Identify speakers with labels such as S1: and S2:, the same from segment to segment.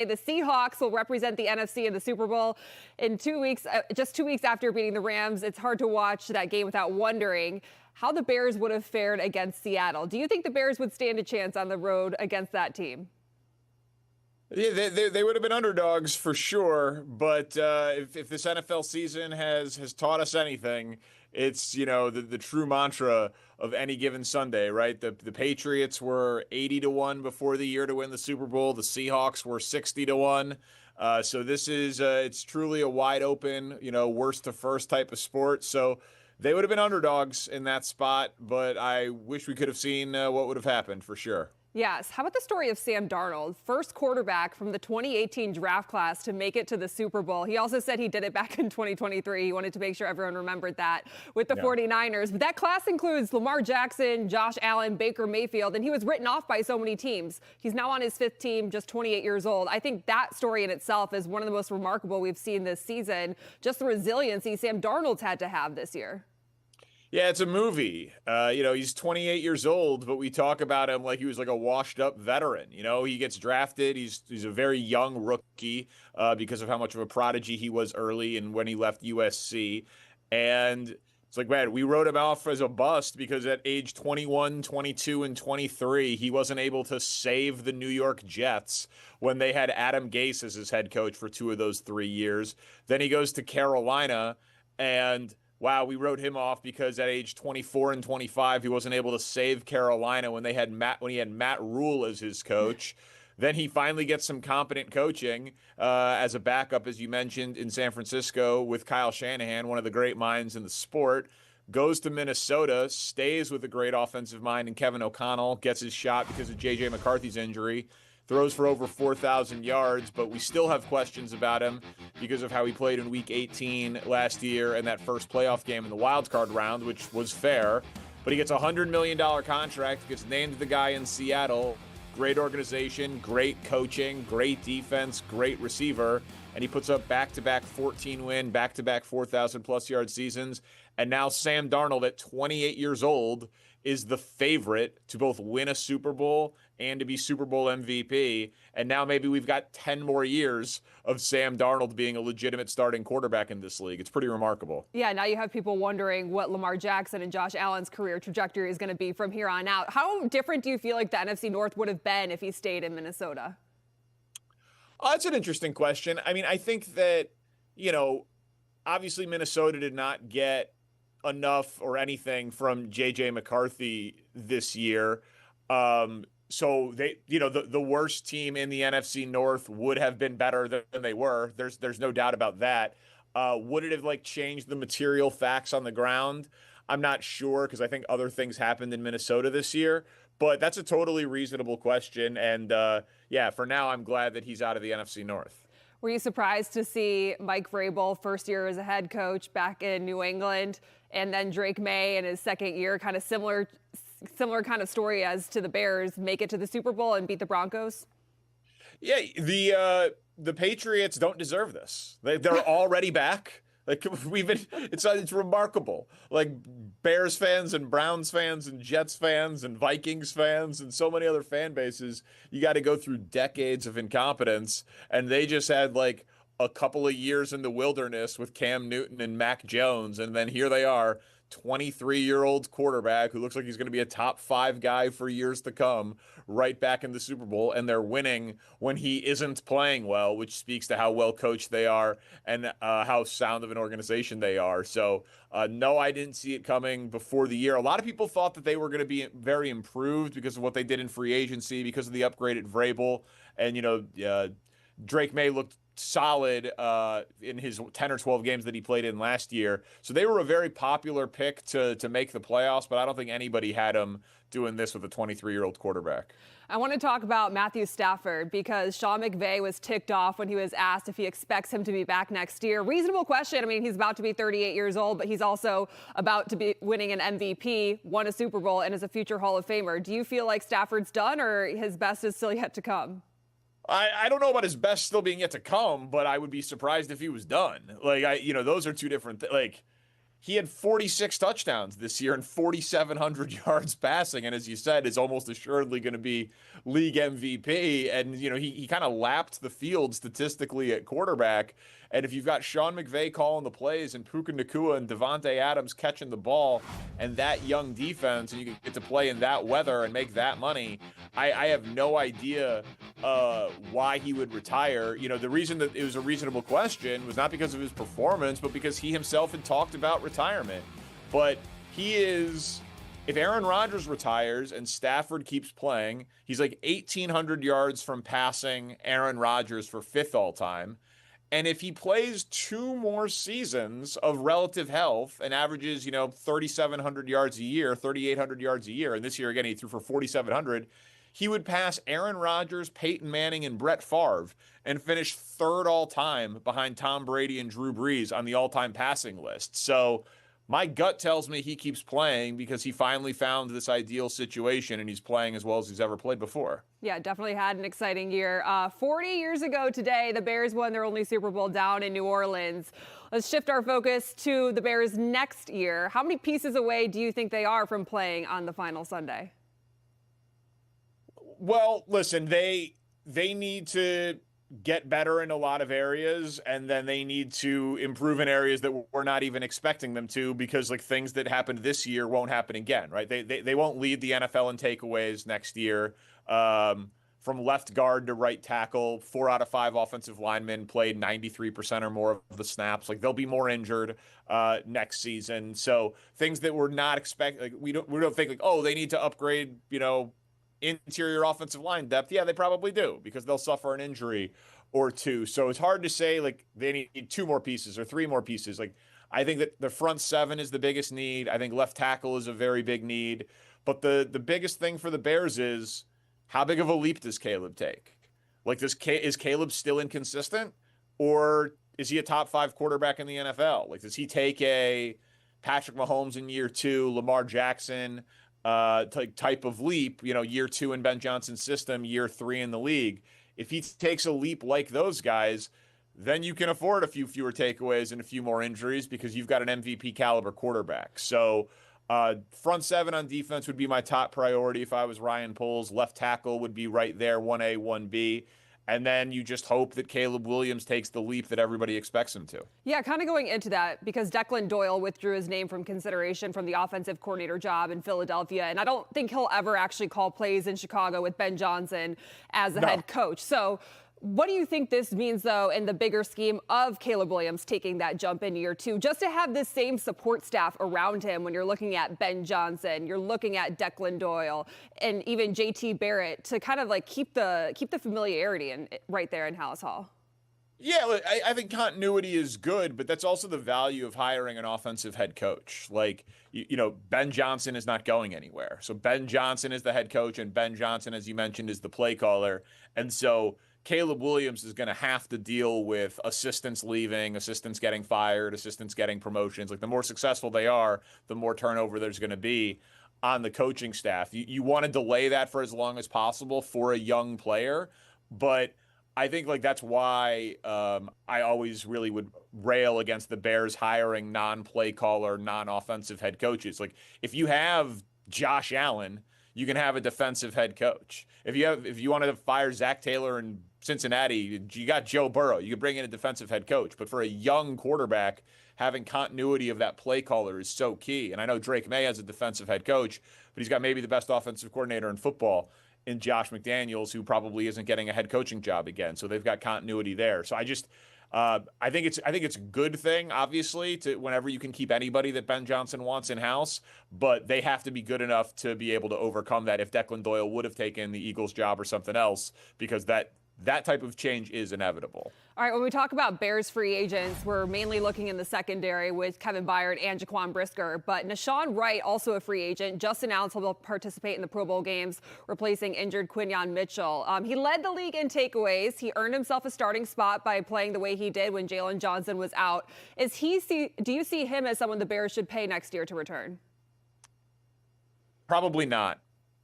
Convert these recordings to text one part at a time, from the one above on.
S1: The Seahawks will represent the NFC in the Super Bowl in 2 weeks, just 2 weeks after beating the Rams. It's hard to watch that game without wondering how the Bears would have fared against Seattle. Do you think the Bears would stand a chance on the road against that team?
S2: Yeah, they would have been underdogs for sure. But if this NFL season has taught us anything, it's the true mantra of any given Sunday, right? The Patriots were 80-1 before the year to win the Super Bowl. The Seahawks were 60-1. So this is it's truly a wide open, worst to first type of sport. So they would have been underdogs in that spot, but I wish we could have seen what would have happened for sure.
S1: Yes. How about the story of Sam Darnold, first quarterback from the 2018 draft class to make it to the Super Bowl? He also said he did it back in 2023. He wanted to make sure everyone remembered that with the 49ers. But that class includes Lamar Jackson, Josh Allen, Baker Mayfield, and he was written off by so many teams. He's now on his fifth team, just 28 years old. I think that story in itself is one of the most remarkable we've seen this season. Just the resiliency Sam Darnold's had to have this year.
S2: Yeah, it's a movie. He's 28 years old, but we talk about him like he was like a washed up veteran. He gets drafted. He's a very young rookie because of how much of a prodigy he was early and when he left USC. And it's like, man, we wrote him off as a bust because at age 21, 22, and 23, he wasn't able to save the New York Jets when they had Adam Gase as his head coach for 2 of those 3 years. Then he goes to Carolina and wow, we wrote him off because at age 24 and 25, he wasn't able to save Carolina when he had Matt Rule as his coach. Then he finally gets some competent coaching as a backup, as you mentioned, in San Francisco with Kyle Shanahan, one of the great minds in the sport. Goes to Minnesota, stays with a great offensive mind in Kevin O'Connell, gets his shot because of J.J. McCarthy's injury. Throws for over 4,000 yards, but we still have questions about him because of how he played in Week 18 last year and that first playoff game in the wild card round, which was fair. But he gets a $100 million contract, gets named the guy in Seattle. Great organization, great coaching, great defense, great receiver. And he puts up back-to-back 14-win, back-to-back 4,000-plus yard seasons. And now Sam Darnold at 28 years old is the favorite to both win a Super Bowl and to be Super Bowl MVP. And now maybe we've got 10 more years of Sam Darnold being a legitimate starting quarterback in this league. It's pretty remarkable.
S1: Yeah, now you have people wondering what Lamar Jackson and Josh Allen's career trajectory is going to be from here on out. How different do you feel like the NFC North would have been if he stayed in Minnesota?
S2: Oh, that's an interesting question. I mean, I think that, obviously Minnesota did not get enough or anything from J.J. McCarthy this year. So they, the worst team in the NFC North would have been better than they were. There's no doubt about that. Would it have changed the material facts on the ground? I'm not sure because I think other things happened in Minnesota this year. But that's a totally reasonable question. And for now, I'm glad that he's out of the NFC North.
S1: Were you surprised to see Mike Vrabel, first year as a head coach back in New England, and then Drake May in his second year, kind of similar kind of story as to the Bears, make it to the Super Bowl and beat the Broncos?
S2: Yeah, the Patriots don't deserve this. They're already back. It's remarkable. Like Bears fans and Browns fans and Jets fans and Vikings fans and so many other fan bases, you got to go through decades of incompetence, and they just had a couple of years in the wilderness with Cam Newton and Mac Jones, and then here they are, 23-year-old quarterback who looks like he's going to be a top 5 guy for years to come, right back in the Super Bowl, and they're winning when he isn't playing well, which speaks to how well coached they are and how sound of an organization they are. So, no, I didn't see it coming before the year. A lot of people thought that they were going to be very improved because of what they did in free agency, because of the upgrade at Vrabel, and Drake May looked solid in his 10 or 12 games that he played in last year. So they were a very popular pick to make the playoffs, but I don't think anybody had him doing this with a 23-year-old quarterback.
S1: I want to talk about Matthew Stafford because Sean McVay was ticked off when he was asked if he expects him to be back next year. Reasonable question. I mean, he's about to be 38 years old, but he's also about to be winning an MVP, won a Super Bowl, and is a future Hall of Famer. Do you feel like Stafford's done or his best is still yet to come?
S2: I don't know about his best still being yet to come, but I would be surprised if he was done. Those are two different he had 46 touchdowns this year and 4,700 yards passing. And as you said, is almost assuredly going to be league MVP. And, he kind of lapped the field statistically at quarterback. And if you've got Sean McVay calling the plays and Puka Nacua and Devontae Adams catching the ball and that young defense, and you get to play in that weather and make that money, I have no idea why he would retire. The reason that it was a reasonable question was not because of his performance, but because he himself had talked about retirement. But if Aaron Rodgers retires and Stafford keeps playing, he's like 1,800 yards from passing Aaron Rodgers for 5th all time. And if he plays 2 more seasons of relative health and averages, 3,700 yards a year, 3,800 yards a year, and this year again he threw for 4,700, he would pass Aaron Rodgers, Peyton Manning, and Brett Favre and finish 3rd all time behind Tom Brady and Drew Brees on the all-time passing list. So my gut tells me he keeps playing because he finally found this ideal situation and he's playing as well as he's ever played before.
S1: Yeah, definitely had an exciting year. 40 years ago today, the Bears won their only Super Bowl down in New Orleans. Let's shift our focus to the Bears next year. How many pieces away do you think they are from playing on the final Sunday?
S2: Well, listen, they need to get better in a lot of areas, and then they need to improve in areas that we're not even expecting them to, because things that happened this year won't happen again, right? They won't lead the NFL in takeaways next year. From left guard to right tackle, 4 out of 5 offensive linemen played 93% or more of the snaps. They'll be more injured next season. So things that we're not expecting, we don't think they need to upgrade, interior offensive line depth. Yeah, they probably do, because they'll suffer an injury or 2. So it's hard to say they need 2 more pieces or 3 more pieces. I think that the front 7 is the biggest need. I think left tackle is a very big need. But the biggest thing for the Bears is, how big of a leap does Caleb take? Is Caleb still inconsistent, or is he a top 5 quarterback in the NFL? Does he take a Patrick Mahomes in year 2, Lamar Jackson type of leap, year 2 in Ben Johnson's system, year 3 in the league? If he takes a leap like those guys, then you can afford a few fewer takeaways and a few more injuries, because you've got an MVP caliber quarterback. So front 7 on defense would be my top priority if I was Ryan Poles. Left tackle would be right there, 1A, 1B. And then you just hope that Caleb Williams takes the leap that everybody expects him to.
S1: Yeah, kind of going into that, because Declan Doyle withdrew his name from consideration from the offensive coordinator job in Philadelphia. And I don't think he'll ever actually call plays in Chicago with Ben Johnson as the head coach. So what do you think this means, though, in the bigger scheme of Caleb Williams taking that jump in year 2, just to have this same support staff around him when you're looking at Ben Johnson, you're looking at Declan Doyle, and even JT Barrett, to kind of keep the familiarity right there in Halas Hall?
S2: Yeah, look, I think continuity is good, but that's also the value of hiring an offensive head coach. Ben Johnson is not going anywhere. So Ben Johnson is the head coach, and Ben Johnson, as you mentioned, is the play caller. And so Caleb Williams is going to have to deal with assistants leaving, assistants getting fired, assistants getting promotions. The more successful they are, the more turnover there's going to be on the coaching staff. You want to delay that for as long as possible for a young player, but I think that's why I always really would rail against the Bears hiring non-play caller, non-offensive head coaches. If you have Josh Allen, you can have a defensive head coach. If you want to fire Zach Taylor in Cincinnati, you got Joe Burrow. You can bring in a defensive head coach. But for a young quarterback, having continuity of that play caller is so key. And I know Drake May has a defensive head coach, but he's got maybe the best offensive coordinator in football in Josh McDaniels, who probably isn't getting a head coaching job again. So they've got continuity there. So I think it's a good thing, obviously, to whenever you can keep anybody that Ben Johnson wants in house, but they have to be good enough to be able to overcome that if Declan Doyle would have taken the Eagles job or something else, because that type of change is inevitable.
S1: All right, when we talk about Bears free agents, we're mainly looking in the secondary with Kevin Byard and Jaquan Brisker, but Nahshon Wright, also a free agent, just announced he'll participate in the Pro Bowl games, replacing injured Quinyon Mitchell. He led the league in takeaways. He earned himself a starting spot by playing the way he did when Jalen Johnson was out. Do you see him as someone the Bears should pay next year to return?
S2: Probably not,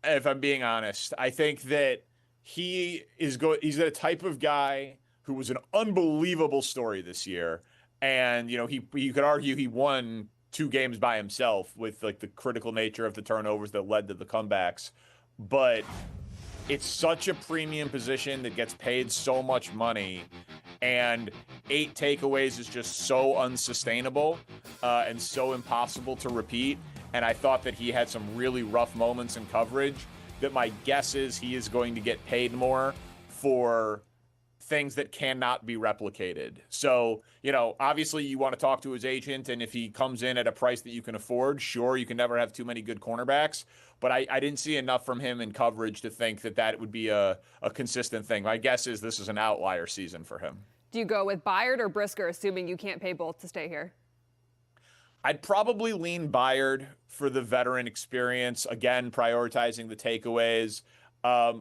S2: if I'm being honest. I think that he's the type of guy who was an unbelievable story this year. And, you could argue he won 2 games by himself with like the critical nature of the turnovers that led to the comebacks. But it's such a premium position that gets paid so much money, and 8 takeaways is just so unsustainable and so impossible to repeat. And I thought that he had some really rough moments in coverage that my guess is he is going to get paid more for things that cannot be replicated. So, obviously you want to talk to his agent, and if he comes in at a price that you can afford, sure, you can never have too many good cornerbacks. But I didn't see enough from him in coverage to think that would be a consistent thing. My guess is this is an outlier season for him.
S1: Do you go with Byard or Brisker, assuming you can't pay both to stay here?
S2: I'd probably lean Byard for the veteran experience. Again, prioritizing the takeaways.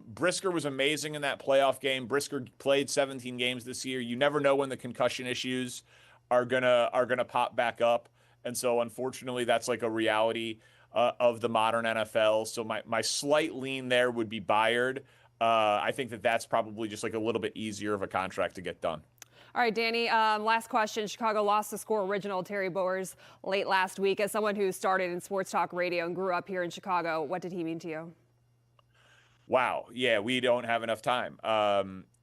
S2: Brisker was amazing in that playoff game. Brisker played 17 games this year. You never know when the concussion issues are gonna pop back up, and so unfortunately, that's like a reality of the modern NFL. So my slight lean there would be Byard. I think that's probably just like a little bit easier of a contract to get done.
S1: All right, Danny, last question. Chicago lost the Score original Terry Bowers late last week. As someone who started in sports talk radio and grew up here in Chicago, what did he mean to you?
S2: Wow. Yeah, we don't have enough time.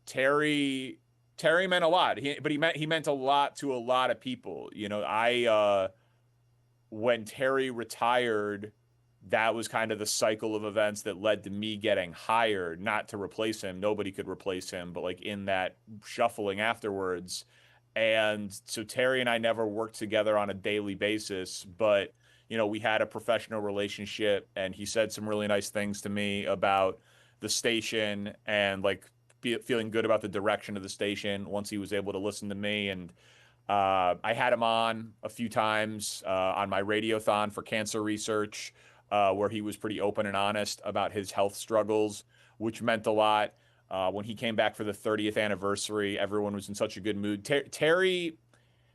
S2: Terry meant a lot, but he meant a lot to a lot of people. When Terry retired, that was kind of the cycle of events that led to me getting hired, not to replace him. Nobody could replace him, but like in that shuffling afterwards. And so Terry and I never worked together on a daily basis, but we had a professional relationship, and he said some really nice things to me about the station and like feeling good about the direction of the station once he was able to listen to me. And I had him on a few times on my radiothon for cancer research, where he was pretty open and honest about his health struggles, which meant a lot. When he came back for the 30th anniversary, everyone was in such a good mood. Terry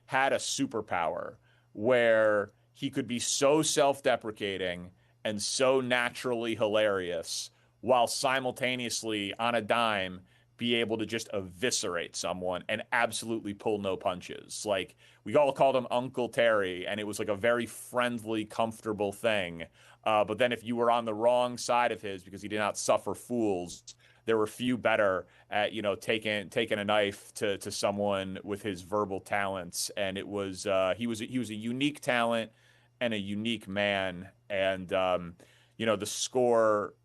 S2: had a superpower where he could be so self-deprecating and so naturally hilarious, while simultaneously on a dime be able to just eviscerate someone and absolutely pull no punches. Like, we all called him Uncle Terry, and it was like a very friendly, comfortable thing. But then if you were on the wrong side of his, because he did not suffer fools, there were few better at, taking a knife to someone with his verbal talents. And it was, he was a unique talent and a unique man. And, the Score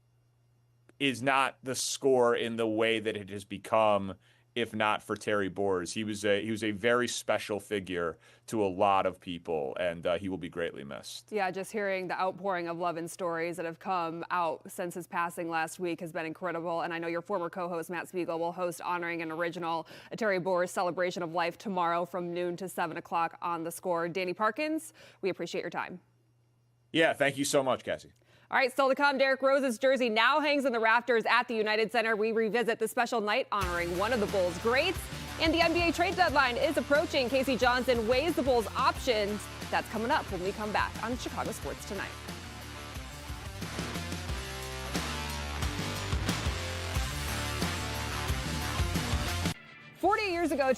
S2: is not the Score in the way that it has become if not for Terry Bowers. He was a very special figure to a lot of people, and he will be greatly missed.
S1: Yeah, just hearing the outpouring of love and stories that have come out since his passing last week has been incredible. And I know your former co-host Matt Spiegel will host Honoring an Original, a Terry Bowers celebration of life tomorrow from noon to 7 o'clock on The Score. Danny Parkins, we appreciate your time.
S2: Yeah, thank you so much, Cassie.
S1: All right, still to come, Derrick Rose's jersey now hangs in the rafters at the United Center. We revisit the special night honoring one of the Bulls' greats. And the NBA trade deadline is approaching. Casey Johnson weighs the Bulls' options. That's coming up when we come back on Chicago Sports Tonight. 40 years ago.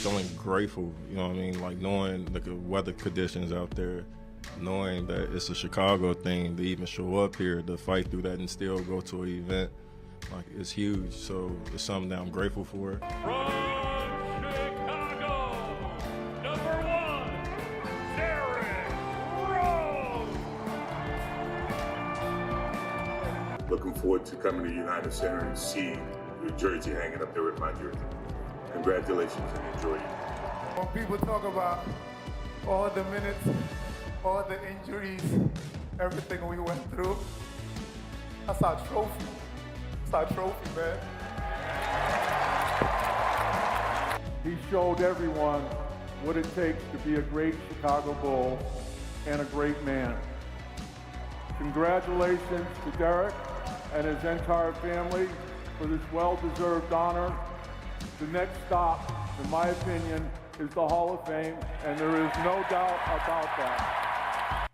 S3: feeling grateful, you know what I mean? Like knowing the weather conditions out there, knowing that it's a Chicago thing to even show up here to fight through that and still go to an event, like it's huge. So it's something that I'm grateful for.
S4: From Chicago, #1, Derrick Rose.
S5: Looking forward to coming to United Center and see your jersey hanging up there with my jersey. Congratulations and enjoy it.
S6: When people talk about all the minutes, all the injuries, everything we went through, that's our trophy. It's our trophy, man.
S7: He showed everyone what it takes to be a great Chicago Bull and a great man. Congratulations to Derrick and his entire family for this well-deserved honor. The next stop, in my opinion, is the Hall of Fame, and there is no doubt about that.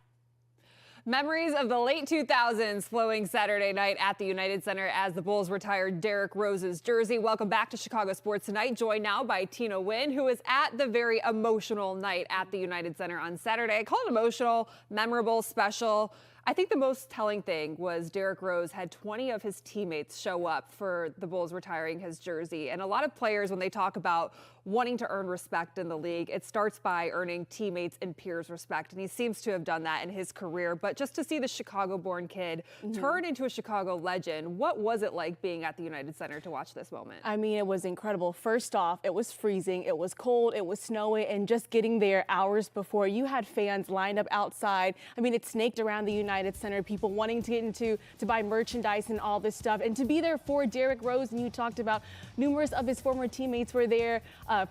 S1: Memories of the late 2000s flowing Saturday night at the United Center as the Bulls retired Derrick Rose's jersey. Welcome back to Chicago Sports Tonight, joined now by Tina Nguyen, who was at the very emotional night at the United Center on Saturday. I call it emotional, memorable, special. I think the most telling thing was Derrick Rose had 20 of his teammates show up for the Bulls retiring his jersey. And a lot of players, when they talk about wanting to earn respect in the league, it starts by earning teammates and peers respect. And he seems to have done that in his career. But just to see the Chicago-born kid turn into a Chicago legend, what was it like being at the United Center to watch this moment?
S8: I mean, it was incredible. First off, it was freezing, it was cold, it was snowy, and just getting there hours before, you had fans lined up outside. I mean, it snaked around the United Center, people wanting to get into to buy merchandise and all this stuff. And to be there for Derrick Rose, and you talked about numerous of his former teammates were there.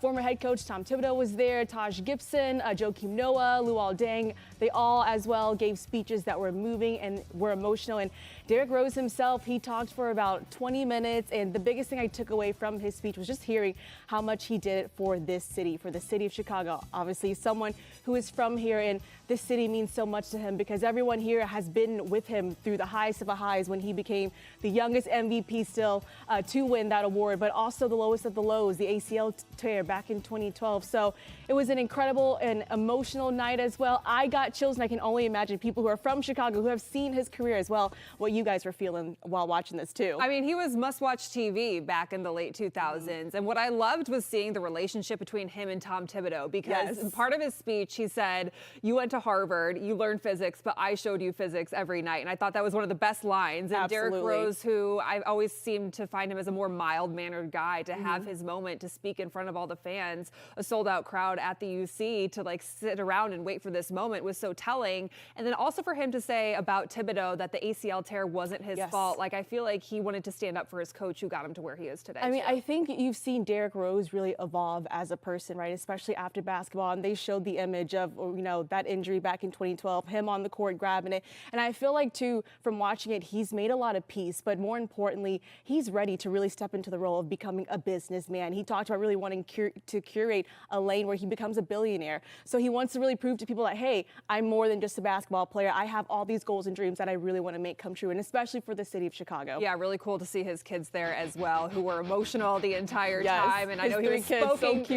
S8: Former head coach Tom Thibodeau was there, Taj Gibson, Joakim Noah, Luol Deng. They all as well gave speeches that were moving and were emotional. And Derrick Rose himself, he talked for about 20 minutes. And the biggest thing I took away from his speech was just hearing how much he did it for this city, for the city of Chicago. Obviously, someone who is from here, and this city means so much to him because everyone here has been with him through the highest of the highs when he became the youngest MVP still to win that award, but also the lowest of the lows, the ACL tear back in 2012. So it was an incredible and emotional night as well. I got chills, and I can only imagine people who are from Chicago who have seen his career as well, what you guys were feeling while watching this too.
S1: I mean, he was must-watch TV back in the late 2000s. And what I loved was seeing the relationship between him and Tom Thibodeau, because in part of his speech, he said, "You went to Harvard, you learned physics, but I showed you physics every night." And I thought that was one of the best lines. And Derrick Rose, who I've always seemed to find him as a more mild-mannered guy, to have his moment to speak in front of all the fans, a sold-out crowd at the UC, to like sit around and wait for this moment was so telling. And then also for him to say about Thibodeau that the ACL tear wasn't his fault. Like, I feel like he wanted to stand up for his coach who got him to where he is today.
S8: I mean, I think you've seen Derrick Rose really evolve as a person, right? Especially after basketball. And they showed the image of, you know, that injury back in 2012, him on the court grabbing it. And I feel like, too, from watching it, he's made a lot of peace. But more importantly, he's ready to really step into the role of becoming a businessman. He talked about really wanting to curate a lane where he becomes a billionaire. So he wants to really prove to people that, hey, I'm more than just a basketball player. I have all these goals and dreams that I really want to make come true, and especially for the city of Chicago.
S1: Yeah, really cool to see his kids there as well, who were emotional the entire time. And I know he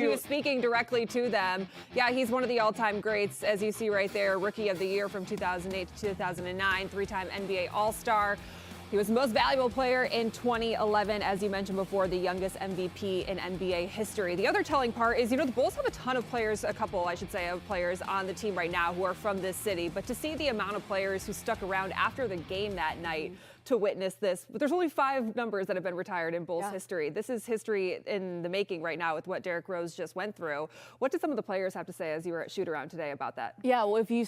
S1: was speaking directly to them. Yeah, he's one of the all-time greats, as you see right there, Rookie of the Year from 2008 to 2009, three-time NBA All-Star. He was the most valuable player in 2011, as you mentioned before, the youngest MVP in NBA history. The other telling part is, you know, the Bulls have a ton of players, a couple, I should say, of players on the team right now who are from this city. But to see the amount of players who stuck around after the game that night to witness this, but there's only 5 numbers that have been retired in Bulls history. This is history in the making right now with what Derrick Rose just went through. What did some of the players have to say as you were at shoot-around today about that?
S8: Yeah, well, if you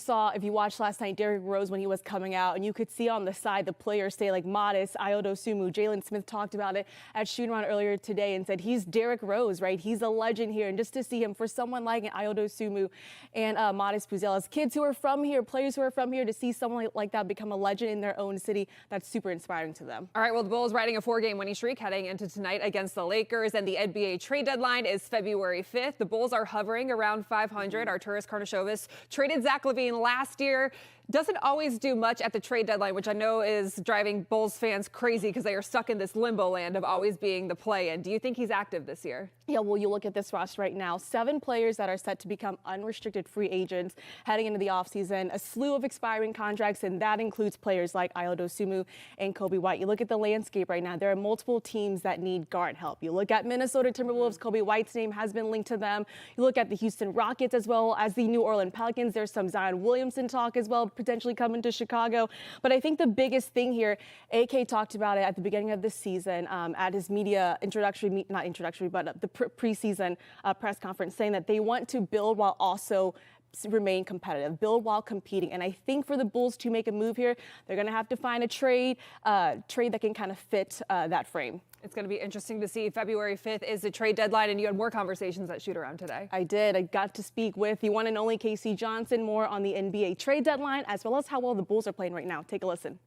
S8: watched last night, Derrick Rose, when he was coming out, and you could see on the side the players say, like Modest, Ayo Dosunmu, Jalen Smith talked about it at shoot-around earlier today and said he's Derrick Rose, right? He's a legend here. And just to see him, for someone like an Ayo Dosunmu and Modest Buzelis, kids who are from here, players who are from here, to see someone like that become a legend in their own city, that's super inspiring to them.
S1: All right, well, the Bulls riding a 4-game winning streak heading into tonight against the Lakers, and the NBA trade deadline is February 5th. The Bulls are hovering around 500. Arturas Karnisovas traded Zach LaVine last year. doesn't always do much at the trade deadline, which I know is driving Bulls fans crazy because they are stuck in this limbo land of always being the play-in. Do you think he's active this year?
S8: Yeah, well, you look at this roster right now, 7 players that are set to become unrestricted free agents heading into the offseason, a slew of expiring contracts, and that includes players like Ayo Dosunmu and Kobe White. You look at the landscape right now, there are multiple teams that need guard help. You look at Minnesota Timberwolves, Kobe White's name has been linked to them. You look at the Houston Rockets as well as the New Orleans Pelicans. There's some Zion Williamson talk as well, potentially coming to Chicago. But I think the biggest thing here, AK talked about it at the beginning of this season at his media the preseason press conference, saying that they want to build while also remain competitive, build while competing. And I think for the Bulls to make a move here, they're going to have to find a trade that can kind of fit that frame.
S1: It's going to be interesting to see. February 5th is the trade deadline, and you had more conversations at Shoot Around today.
S8: I did. I got to speak with the one and only K.C. Johnson more on the NBA trade deadline, as well as how well the Bulls are playing right now. Take a listen.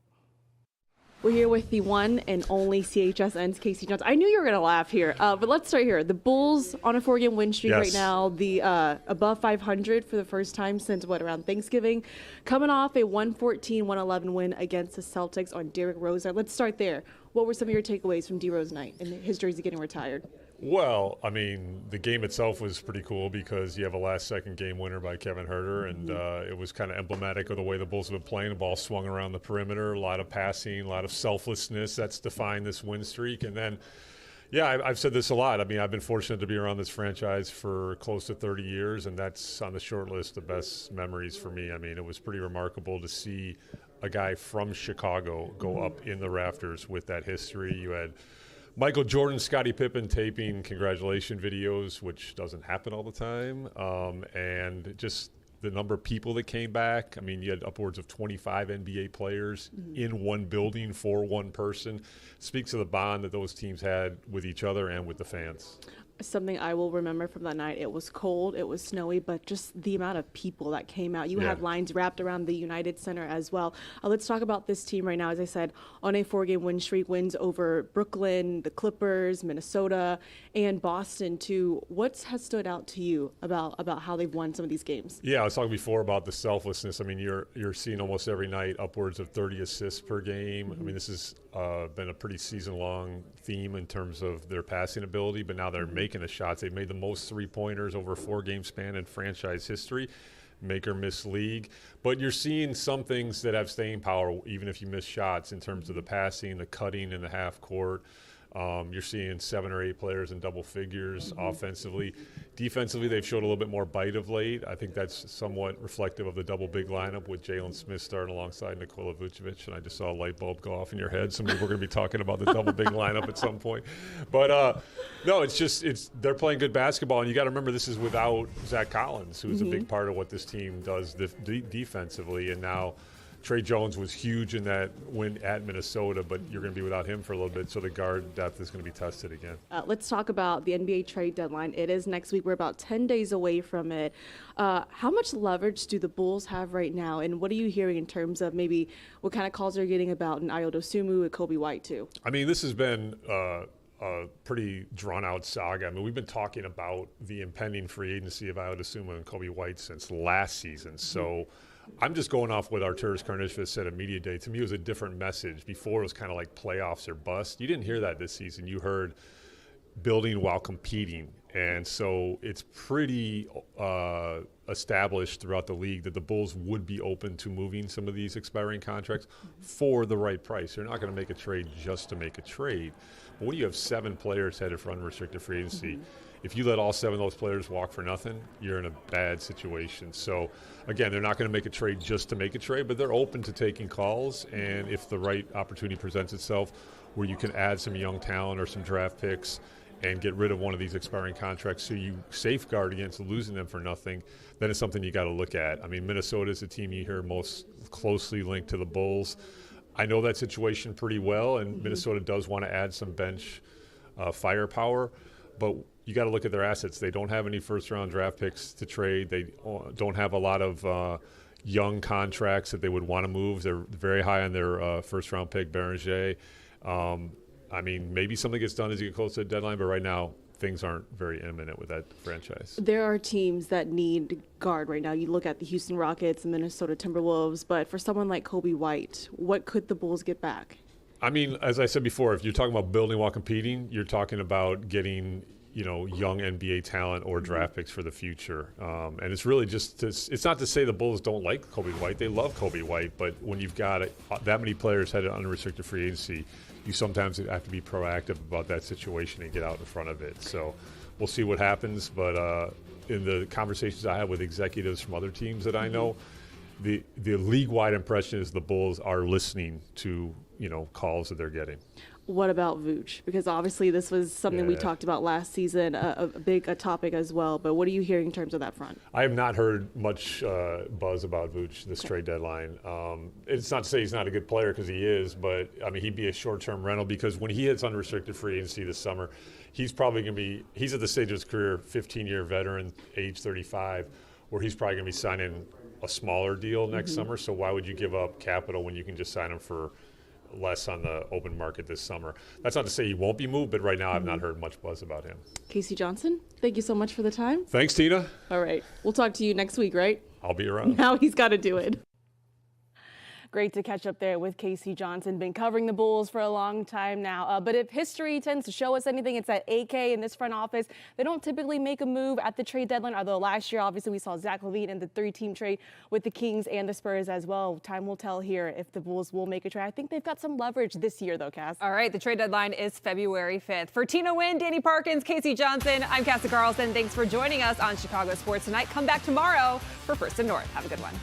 S8: We're here with the one and only CHSN's K.C. Johnson. I knew you were going to laugh here, but let's start here. The Bulls on a 4-game win streak right now, the above 500 for the first time since, around Thanksgiving, coming off a 114-111 win against the Celtics on Derrick Rose. Let's start there. What were some of your takeaways from D. Rose night and his jersey getting retired?
S9: Well, I mean, the game itself was pretty cool because you have a last-second game winner by Kevin Huerter, and it was kind of emblematic of the way the Bulls have been playing. The ball swung around the perimeter, a lot of passing, a lot of selflessness. That's defined this win streak. And then, yeah, I've said this a lot. I mean, I've been fortunate to be around this franchise for close to 30 years, and that's on the short list of best memories for me. I mean, it was pretty remarkable to see a guy from Chicago go up in the rafters with that history. You had Michael Jordan, Scottie Pippen taping congratulation videos, which doesn't happen all the time, and just the number of people that came back. I mean, you had upwards of 25 NBA players in one building for one person. Speaks to the bond that those teams had with each other and with the fans.
S8: Something I will remember from that night, it was cold, it was snowy, but just the amount of people that came out. You had lines wrapped around the United Center as well. Let's talk about this team right now. As I said, on a 4-game win streak, wins over Brooklyn, the Clippers, Minnesota, and Boston too. What has stood out to you about how they've won some of these games?
S9: Yeah, I was talking before about the selflessness. I mean, you're seeing almost every night upwards of 30 assists per game. I mean, this has been a pretty season-long theme in terms of their passing ability, but now they're making the shots. They've made the most three-pointers over a 4-game span in franchise history. Make or miss league. But you're seeing some things that have staying power, even if you miss shots, in terms of the passing, the cutting in the half court. You're seeing 7 or 8 players in double figures offensively. Defensively, they've showed a little bit more bite of late. I think that's somewhat reflective of the double big lineup with Jalen Smith starting alongside Nikola Vucevic. And I just saw a light bulb go off in your head. So maybe we're going to be talking about the double big lineup at some point. But no, they're playing good basketball. And you got to remember, this is without Zach Collins, who is a big part of what this team does defensively. And now Trey Jones was huge in that win at Minnesota, but you're going to be without him for a little bit, so the guard depth is going to be tested again.
S8: Let's talk about the NBA trade deadline. It is next week. We're about 10 days away from it. How much leverage do the Bulls have right now, and what are you hearing in terms of maybe what kind of calls they're getting about an Ayo Dosunmu and Kobe White too?
S9: I mean, this has been a pretty drawn-out saga. I mean, we've been talking about the impending free agency of Ayo Dosunmu and Kobe White since last season, so I'm just going off what Arturas Karnisovas said at Media Day. To me, it was a different message. Before, it was kind of like playoffs or bust. You didn't hear that this season. You heard building while competing. And so it's pretty established throughout the league that the Bulls would be open to moving some of these expiring contracts for the right price. They're not going to make a trade just to make a trade. But when you have 7 players headed for unrestricted free agency, if you let all 7 of those players walk for nothing, you're in a bad situation. So, again, they're not going to make a trade just to make a trade, but they're open to taking calls. And if the right opportunity presents itself where you can add some young talent or some draft picks and get rid of one of these expiring contracts so you safeguard against losing them for nothing, then it's something you got to look at. I mean, Minnesota is the team you hear most closely linked to the Bulls. I know that situation pretty well, and Minnesota does want to add some bench firepower, but you got to look at their assets. They don't have any first-round draft picks to trade. They don't have a lot of young contracts that they would want to move. They're very high on their first-round pick, Beranger. I mean, maybe something gets done as you get close to the deadline, but right now things aren't very imminent with that franchise.
S8: There are teams that need guard right now. You look at the Houston Rockets, the Minnesota Timberwolves, but for someone like Kobe White, what could the Bulls get back?
S9: I mean, as I said before, if you're talking about building while competing, you're talking about getting, young NBA talent or draft picks for the future. And it's really it's not to say the Bulls don't like Kobe White. They love Kobe White. But when you've got that many players headed unrestricted free agency, you sometimes have to be proactive about that situation and get out in front of it. So we'll see what happens. But in the conversations I have with executives from other teams that I know, the league-wide impression is the Bulls are listening to calls that they're getting.
S8: What about Vooch? Because obviously this was something we talked about last season, a big topic as well. But what are you hearing in terms of that front?
S9: I have not heard much buzz about Vooch this trade deadline. It's not to say he's not a good player, because he is, but I mean, he'd be a short-term rental, because when he hits unrestricted free agency this summer, he's probably going to he's at the stage of his career, 15-year veteran, age 35, where he's probably going to be signing a smaller deal next summer. So why would you give up capital when you can just sign him for less on the open market this summer? That's not to say he won't be moved, but right now I've not heard much buzz about him.
S8: Casey Johnson, thank you so much for the time.
S9: Thanks, Tina.
S8: All right. We'll talk to you next week, right?
S9: I'll be around.
S8: Now he's got to do it. Great to catch up there with Casey Johnson. Been covering the Bulls for a long time now. But if history tends to show us anything, it's that AK in this front office, they don't typically make a move at the trade deadline. Although last year, obviously, we saw Zach LaVine in the 3-team trade with the Kings and the Spurs as well. Time will tell here if the Bulls will make a trade. I think they've got some leverage this year, though, Cass.
S1: All right, the trade deadline is February 5th. For Tina Nguyen, Danny Parkins, Casey Johnson, I'm Cassie Carlson. Thanks for joining us on Chicago Sports Tonight. Come back tomorrow for First and North. Have a good one.